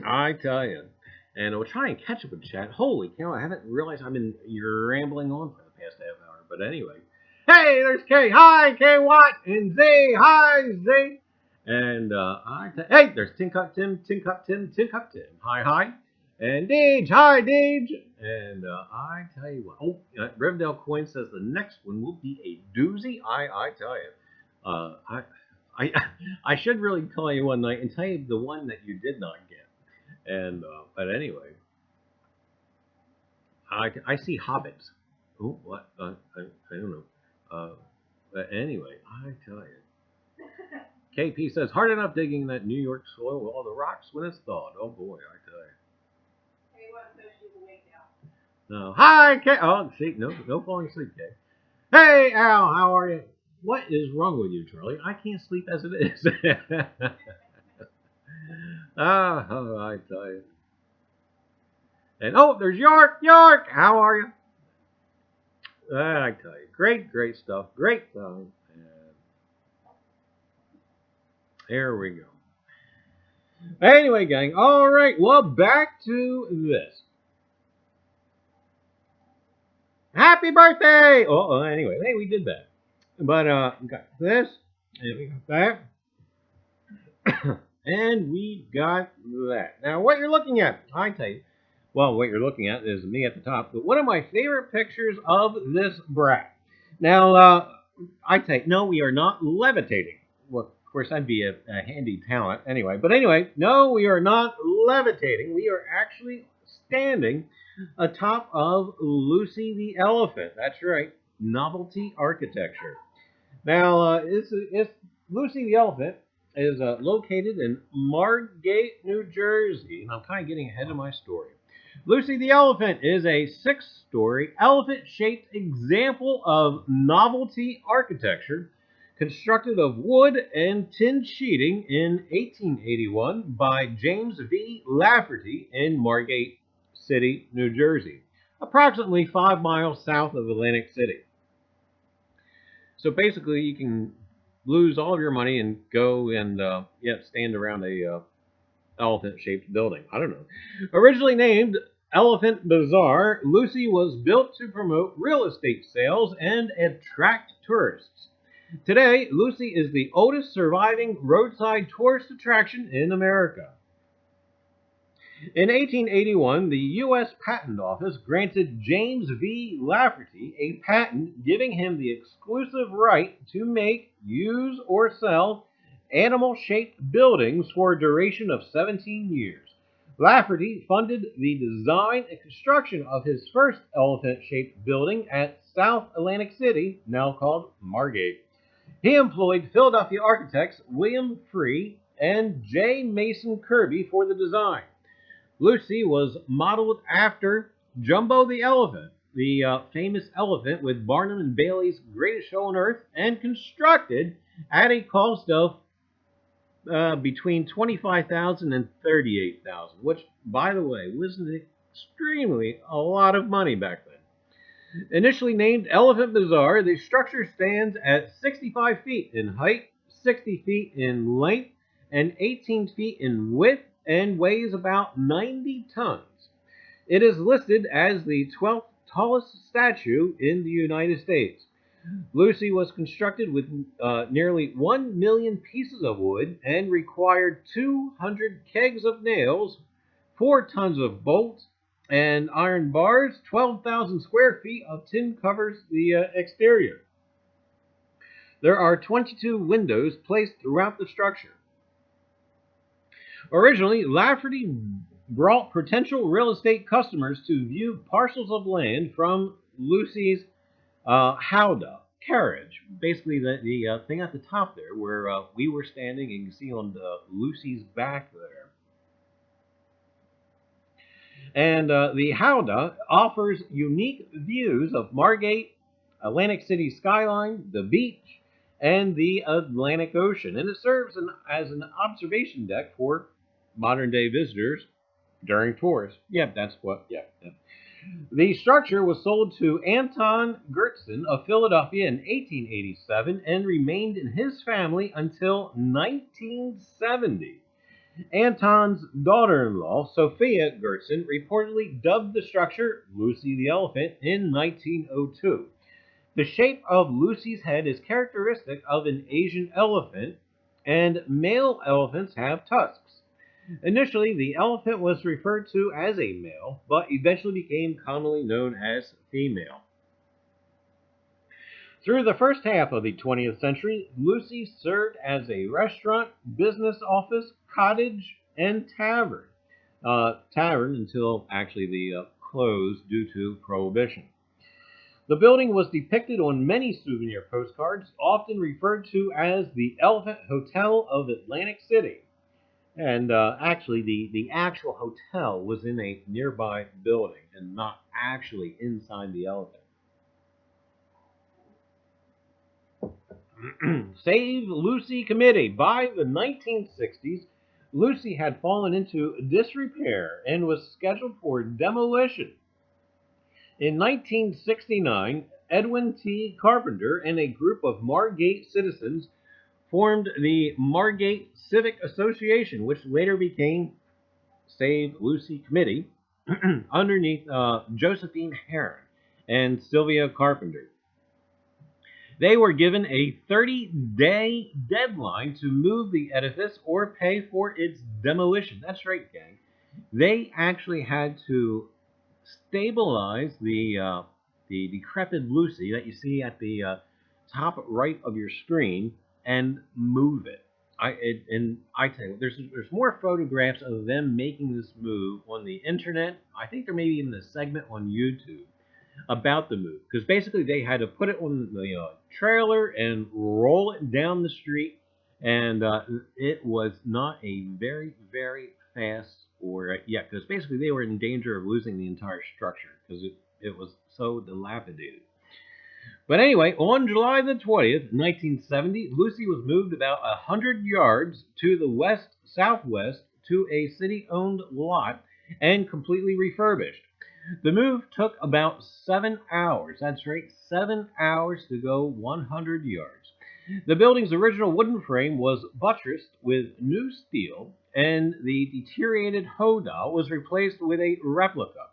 I tell you. And we'll try and catch up with chat. Holy cow, I haven't realized I've been rambling on for the past half hour. But anyway. Hey, there's K. Hi, K. Watt. And Z. Hi, Z. And hey, there's Tin Cup Tim. Hi. And Deej. Hi, Deej. And I tell you what. Oh, Rivendell Coin says the next one will be a doozy. I tell you. I should really call you one night and tell you the one that you did not get. And but anyway, I see hobbits. Oh, what? I don't know. But anyway, I tell you. KP says hard enough digging that New York soil with all the rocks when it's thawed. Oh boy, I tell you. Hey, what? So she's awake now. No, hi, K. Oh, see, no falling asleep, K. Hey, Al, how are you? What is wrong with you, Charlie? I can't sleep as it is. I tell you. And oh, there's York. York, how are you? I tell you, great stuff. Great time. And there we go. Anyway, gang. All right. Well, back to this. Happy birthday! Oh, anyway, hey, we did that. But we got this, and we got that. And we got that. Now, what you're looking at, I tell you, well, what you're looking at is me at the top, but one of my favorite pictures of this brat. Now, I tell you, no, we are not levitating. Well, of course, that'd be a handy talent anyway. But anyway, no, we are not levitating. We are actually standing atop of Lucy the elephant. That's right, novelty architecture. Now, it's Lucy the elephant is located in Margate, New Jersey. And I'm kind of getting ahead of my story. Lucy the elephant is a 6-story elephant-shaped example of novelty architecture constructed of wood and tin sheeting in 1881 by James V. Lafferty in Margate City, New Jersey, approximately 5 miles south of Atlantic City. So basically, you can lose all of your money and go and stand around a elephant-shaped building. I don't know. Originally named Elephant Bazaar, Lucy was built to promote real estate sales and attract tourists. Today, Lucy is the oldest surviving roadside tourist attraction in America. In 1881, the U.S. Patent Office granted James V. Lafferty a patent giving him the exclusive right to make, use, or sell animal-shaped buildings for a duration of 17 years. Lafferty funded the design and construction of his first elephant-shaped building at South Atlantic City, now called Margate. He employed Philadelphia architects William Free and J. Mason Kirby for the design. Lucy was modeled after Jumbo the elephant, the famous elephant with Barnum and Bailey's Greatest Show on Earth, and constructed at a cost of between $25,000 and $38,000, which, by the way, was an extremely a lot of money back then. Initially named Elephant Bazaar, the structure stands at 65 feet in height, 60 feet in length, and 18 feet in width, and weighs about 90 tons. It is listed as the 12th tallest statue in the United States. Lucy was constructed with nearly 1 million pieces of wood and required 200 kegs of nails, 4 tons of bolts and iron bars. 12,000 square feet of tin covers the exterior. There are 22 windows placed throughout the structure. Originally, Lafferty brought potential real estate customers to view parcels of land from Lucy's howdah carriage. Basically, the thing at the top there where we were standing, and you can see on Lucy's back there. And the howdah offers unique views of Margate, Atlantic City skyline, the beach, and the Atlantic Ocean. And it serves as an observation deck for modern-day visitors during tours. Yep, that's what, yep. The structure was sold to Anton Gertson of Philadelphia in 1887 and remained in his family until 1970. Anton's daughter-in-law, Sophia Gertson, reportedly dubbed the structure Lucy the Elephant in 1902. The shape of Lucy's head is characteristic of an Asian elephant, and male elephants have tusks. Initially, the elephant was referred to as a male, but eventually became commonly known as female. Through the first half of the 20th century, Lucy served as a restaurant, business office, cottage, and tavern. Tavern until actually the closed due to Prohibition. The building was depicted on many souvenir postcards, often referred to as the Elephant Hotel of Atlantic City. And actually, the actual hotel was in a nearby building and not actually inside the elephant. Save Lucy Committee. By the 1960s, Lucy had fallen into disrepair and was scheduled for demolition. In 1969, Edwin T. Carpenter and a group of Margate citizens formed the Margate Civic Association, which later became Save Lucy Committee, underneath Josephine Heron and Sylvia Carpenter. They were given a 30-day deadline to move the edifice or pay for its demolition. That's right, gang. They actually had to stabilize the decrepit Lucy that you see at the top right of your screen and move it. I tell you, there's more photographs of them making this move on the internet. I think there may be even a segment on YouTube about the move, because basically they had to put it on the trailer and roll it down the street, and it was not a very, very fast because basically they were in danger of losing the entire structure because it was so dilapidated. But anyway, on July the 20th, 1970, Lucy was moved about 100 yards to the southwest to a city-owned lot and completely refurbished. The move took about 7 hours. That's right, 7 hours to go 100 yards. The building's original wooden frame was buttressed with new steel, and the deteriorated howdah was replaced with a replica.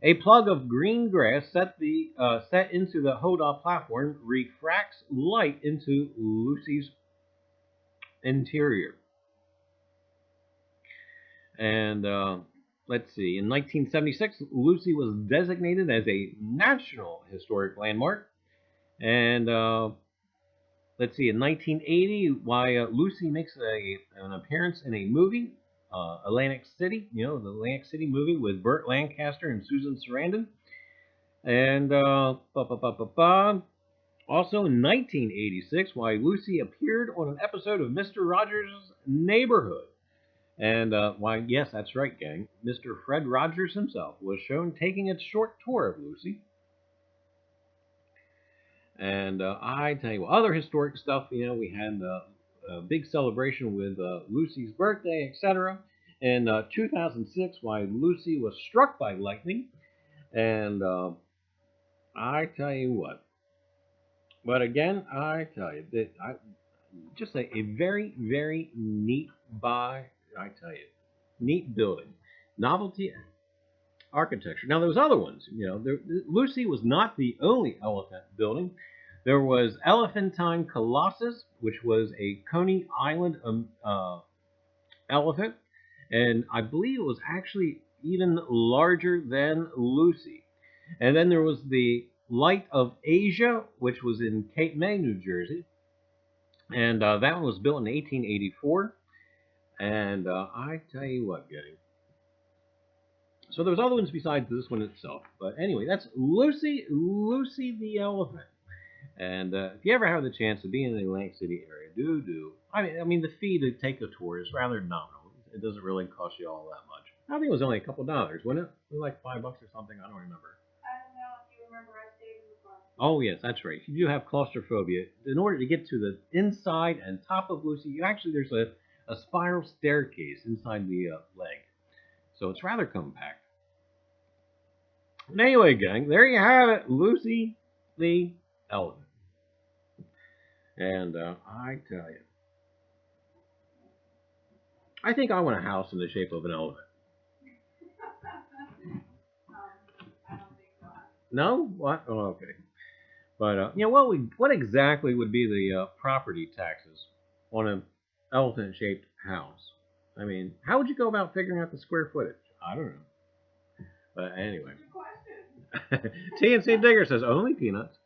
A plug of green grass set into the howdah platform refracts light into Lucy's interior. And let's see, in 1976, Lucy was designated as a National Historic Landmark. And let's see, in 1980, Lucy makes an appearance in a movie, Atlantic City, the Atlantic City movie with Burt Lancaster and Susan Sarandon. And also in 1986, Lucy appeared on an episode of Mr. Rogers' Neighborhood. And yes, that's right, gang. Mr. Fred Rogers himself was shown taking a short tour of Lucy. And I tell you what, other historic stuff, we had a big celebration with Lucy's birthday, etc. in 2006 why Lucy was struck by lightning. And I tell you what. But again, I tell you that just a very, very neat buy. I tell you, neat building, novelty architecture. Now there's other ones. Lucy was not the only elephant building. There was Elephantine Colossus, which was a Coney Island elephant, and I believe it was actually even larger than Lucy. And then there was the Light of Asia, which was in Cape May, New Jersey, and that one was built in 1884. And I tell you what, gang. So there's other ones besides this one itself. But anyway, that's Lucy the elephant. And if you ever have the chance to be in the Atlantic City area, do. I mean, the fee to take a tour is rather nominal. It doesn't really cost you all that much. I think it was only a couple dollars, wasn't it? It was like $5 or something. I don't remember. I don't know if you remember I stayed in the front. Oh yes, that's right. If you do have claustrophobia, in order to get to the inside and top of Lucy, there's a spiral staircase inside the leg, so it's rather compact. But anyway, gang, there you have it, Lucy the elephant. And I tell you, I think I want a house in the shape of an elephant. I don't think so. No? What? Oh, okay. But what exactly would be the property taxes on an elephant-shaped house? I mean, how would you go about figuring out the square footage? I don't know. But anyway. Good question. TNC Digger says only peanuts,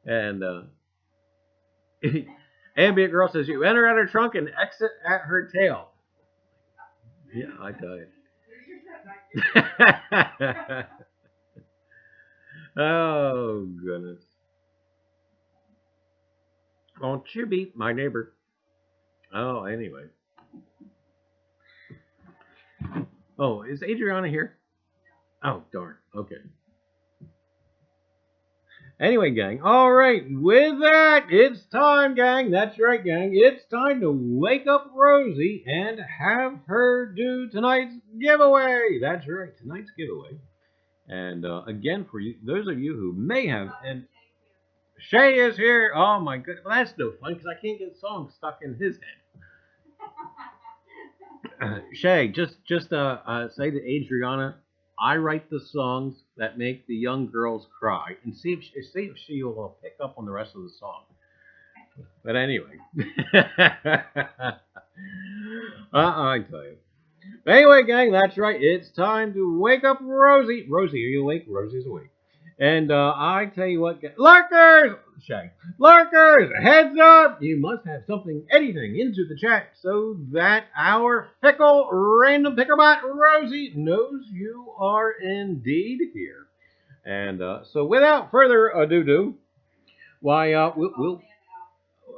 and Ambient Girl says you enter at her trunk and exit at her tail. Yeah, I tell you. Oh goodness. Won't you be my neighbor? Oh, anyway. Oh, is Adriana here? Oh, darn. Okay. Anyway, gang. All right. With that, it's time, gang. That's right, gang. It's time to wake up Rosie and have her do tonight's giveaway. That's right. Tonight's giveaway. And again, for you, those of you who may have, and Shay is here. Oh my goodness, well, that's no fun because I can't get songs stuck in his head. Shay, just say to Adriana, I write the songs that make the young girls cry, and see if she will pick up on the rest of the song. But anyway, I tell you. Anyway, gang, that's right. It's time to wake up Rosie. Rosie, are you awake? Rosie's awake. And I tell you what, lurkers, Shay, lurkers, heads up! You must have anything into the chat so that our fickle random pickerbot Rosie knows you are indeed here. And so, without further ado, why we'll.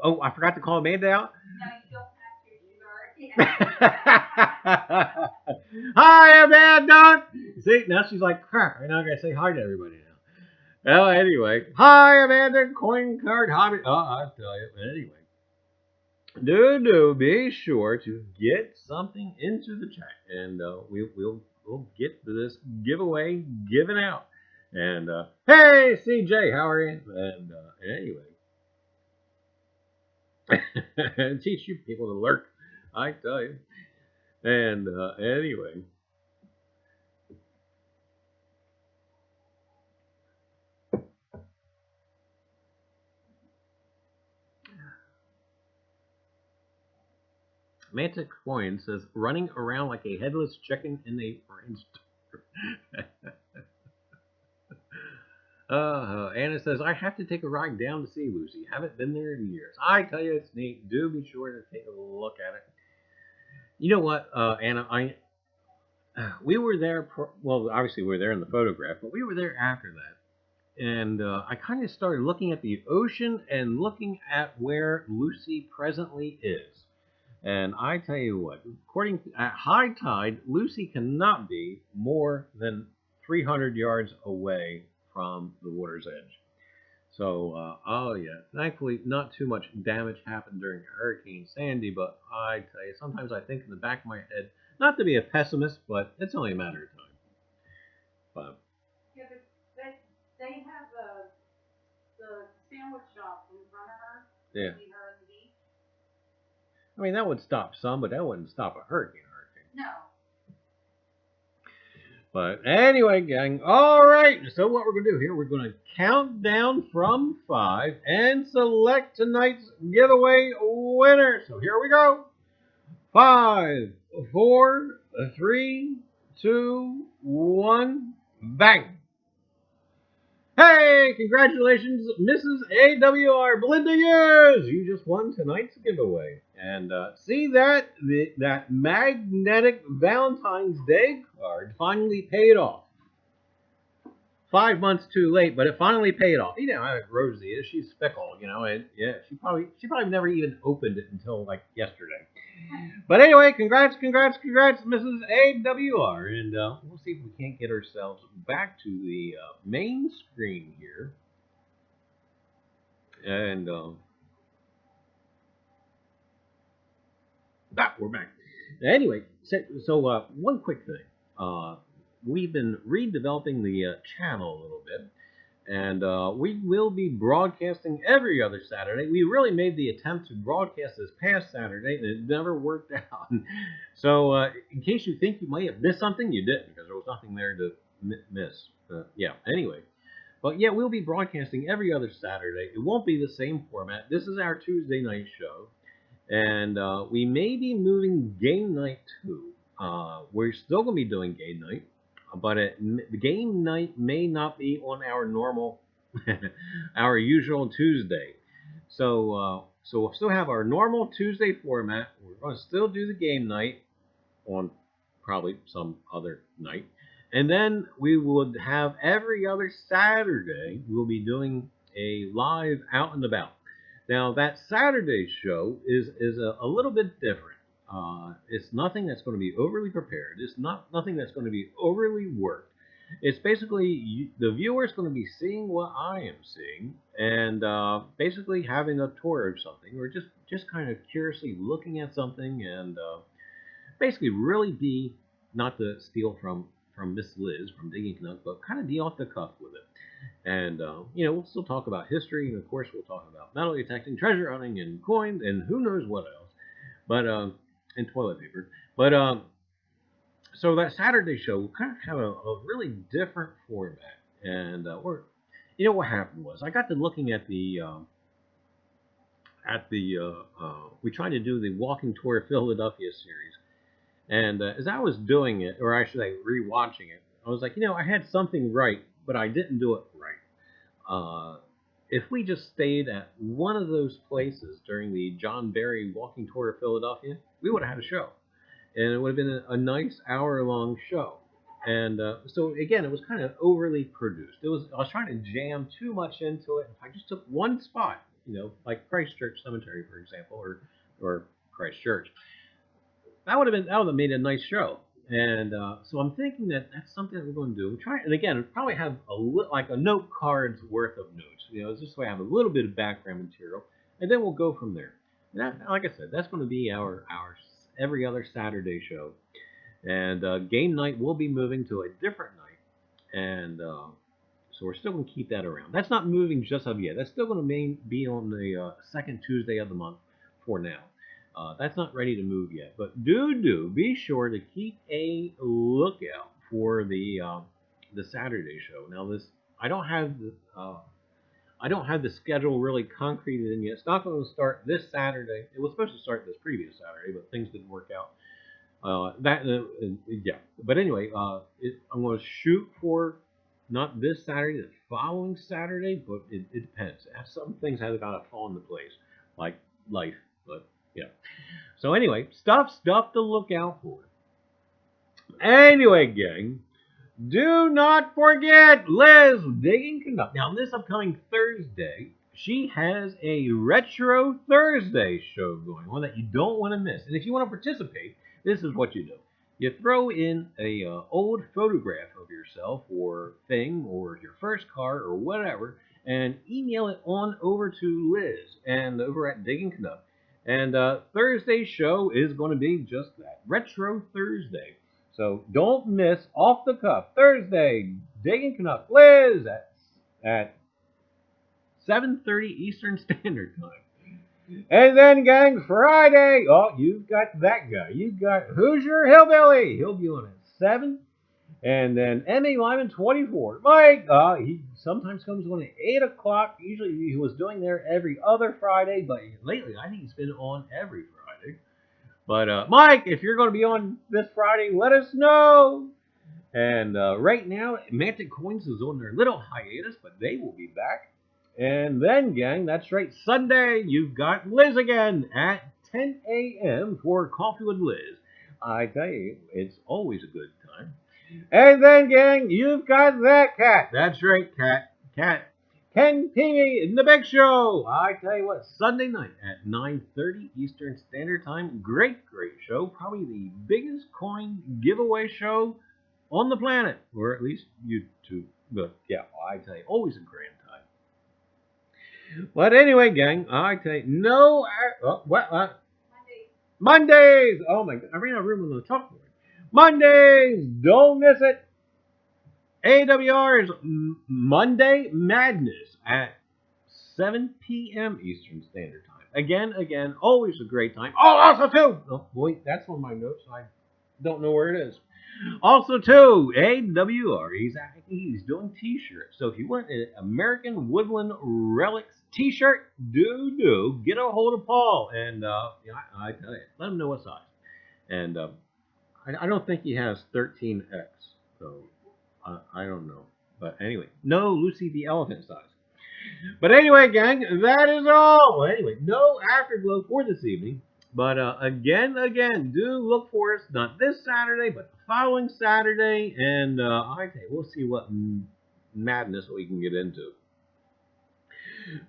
Oh, I forgot to call Amanda out. No, you don't have to. Hi, Amanda. See, now she's like, crap. I'm not gonna say hi to everybody now. Well, anyway, hi, Amanda, coin card hobby. Oh, I'll tell you. But anyway, do be sure to get something into the chat, and we'll get this giveaway given out. And hey, CJ, how are you? And anyway, teach you people to lurk, I tell you. And anyway. Mantic Coin says, running around like a headless chicken in a rainstorm. Anna says, I have to take a ride down to see Lucy. Haven't been there in years. I tell you, it's neat. Do be sure to take a look at it. You know what, Anna, we were there, well, obviously we were there in the photograph, but we were there after that. And I kind of started looking at the ocean and looking at where Lucy presently is. And I tell you what, at high tide, Lucy cannot be more than 300 yards away from the water's edge. So, oh yeah, thankfully not too much damage happened during Hurricane Sandy, but I tell you, sometimes I think in the back of my head, Not to be a pessimist, but it's only a matter of time. But Yeah, but they have the sandwich shop in front of her. yeah, See her at the beach? I mean that would stop some, but that wouldn't stop a hurricane. No. But anyway, gang, all right. So what we're going to do here, we're going to count down from 5 and select tonight's giveaway winner. So here we go. 5, 4, 3, 2, 1, bang. Hey, congratulations, Mrs. AWR Belinda Years. You just won tonight's giveaway. And see that? That magnetic Valentine's Day card finally paid off. 5 months too late, but it finally paid off. You know how Rosie is. She's fickle, you know. And yeah, she probably never even opened it until like yesterday. But anyway, congrats, Mrs. AWR. And we'll see if we can't get ourselves back to the main screen here. And we're back. Anyway, so one quick thing. We've been redeveloping the channel a little bit. And we will be broadcasting every other Saturday. We really made the attempt to broadcast this past Saturday, and it never worked out. So in case you think you might have missed something, you didn't, because there was nothing there to miss. Yeah, anyway. But yeah, we'll be broadcasting every other Saturday. It won't be the same format. This is our Tuesday night show. And we may be moving game night too. We're still going to be doing game night. But the game night may not be on our normal, our usual Tuesday. So we'll still have our normal Tuesday format. We're going to still do the game night on probably some other night. And then we would have every other Saturday, we'll be doing a live out and about. Now, that Saturday show is a little bit different. It's nothing that's going to be overly prepared. It's nothing that's going to be overly worked. It's basically the viewer's going to be seeing what I am seeing, and basically having a tour of something, or just kind of curiously looking at something, and basically really be, not to steal from Miss Liz from Digging Canuck, but kind of be off the cuff with it. And we'll still talk about history, and of course we'll talk about metal detecting, treasure hunting, and coins, and who knows what else. But and toilet paper. But so that Saturday show will kind of have a really different format. And what happened was I got to looking at the we tried to do the Walking Tour of Philadelphia series, and as I was doing it, or I should say rewatching it, I was like, I had something right, but I didn't do it right. If we just stayed at one of those places during the John Barry Walking Tour of Philadelphia, we would have had a show. And it would have been a nice hour-long show. And so, again, it was kind of overly produced. I was trying to jam too much into it. If I just took one spot, like Christchurch Cemetery, for example, or Christchurch, that would have made a nice show. And so I'm thinking that that's something that we're going to do. And again, probably have a note card's worth of notes. This way I have a little bit of background material, and then we'll go from there. And that, like I said, that's going to be our every other Saturday show. And game night will be moving to a different night, and so we're still going to keep that around. That's not moving just of yet. That's still going to be on the second Tuesday of the month for now. That's not ready to move yet, but do be sure to keep a lookout for the Saturday show. Now, I don't have the schedule really concreted in yet. It's not going to start this Saturday. It was supposed to start this previous Saturday, but things didn't work out. Yeah. But anyway, I'm going to shoot for not this Saturday, the following Saturday, but it depends. Some things have got to fall into place, like life. But yeah. So anyway, stuff to look out for. Anyway, gang, do not forget Liz Digging Canuck. Now, this upcoming Thursday, she has a Retro Thursday show going on that you don't want to miss. And if you want to participate, this is what you do. You throw in a old photograph of yourself or thing or your first car or whatever, and email it on over to Liz and over at Digging Canuck. And Thursday's show is going to be just that, Retro Thursday. So don't miss Off the Cuff Thursday, Digging Canuck Liz at 7:30 Eastern Standard Time. And then, gang, Friday, oh, you've got that guy. You've got Hoosier Hillbilly. He'll be on at 7. And then M.A. Lyman 24. Mike, he sometimes comes on at 8 o'clock. Usually he was doing there every other Friday, but lately I think he's been on every Friday. But Mike, if you're going to be on this Friday, let us know. And right now, Mantic Coins is on their little hiatus, but they will be back. And then, gang, that's right, Sunday, you've got Liz again at 10 a.m. for Coffee with Liz. I tell you, it's always a good time. And then, gang, you've got that cat. That's right, Cat. Ken Pingey in the Big Show. I tell you what, Sunday night at 9:30 Eastern Standard Time. Great show. Probably the biggest coin giveaway show on the planet, or at least YouTube. But yeah, I tell you, always a grand time. But anyway, gang, I tell you, no, Mondays. Oh my God, I ran out of room on the chalkboard. Mondays, don't miss it. AWR's Monday Madness at 7 p.m. Eastern Standard Time. Again, always a great time. Oh, also too. Oh boy, that's on my notes. I don't know where it is. Also too, AWR. He's doing T-shirts. So if you want an American Woodland Relics T-shirt, do get a hold of Paul, and I tell you, let him know what size. And I don't think he has 13X, so I don't know. But anyway, no Lucy the Elephant size. But anyway, gang, that is all. Well, anyway, no Afterglow for this evening. But again, do look for us, not this Saturday, but the following Saturday. And I tell you, we'll see what madness we can get into.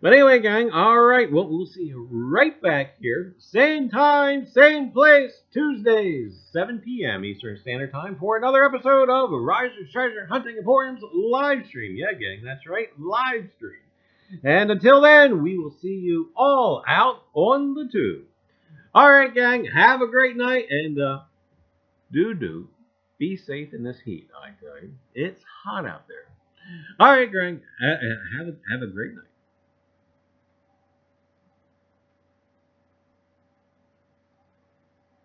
But anyway, gang, alright, well, we'll see you right back here. Same time, same place, Tuesdays, 7 p.m. Eastern Standard Time for another episode of Reiser's Treasure Hunting Emporium's live stream. Yeah, gang, that's right, live stream. And until then, we will see you all out on the tube. Alright, gang, have a great night, and do be safe in this heat, I tell you. It's hot out there. Alright, gang, have a great night.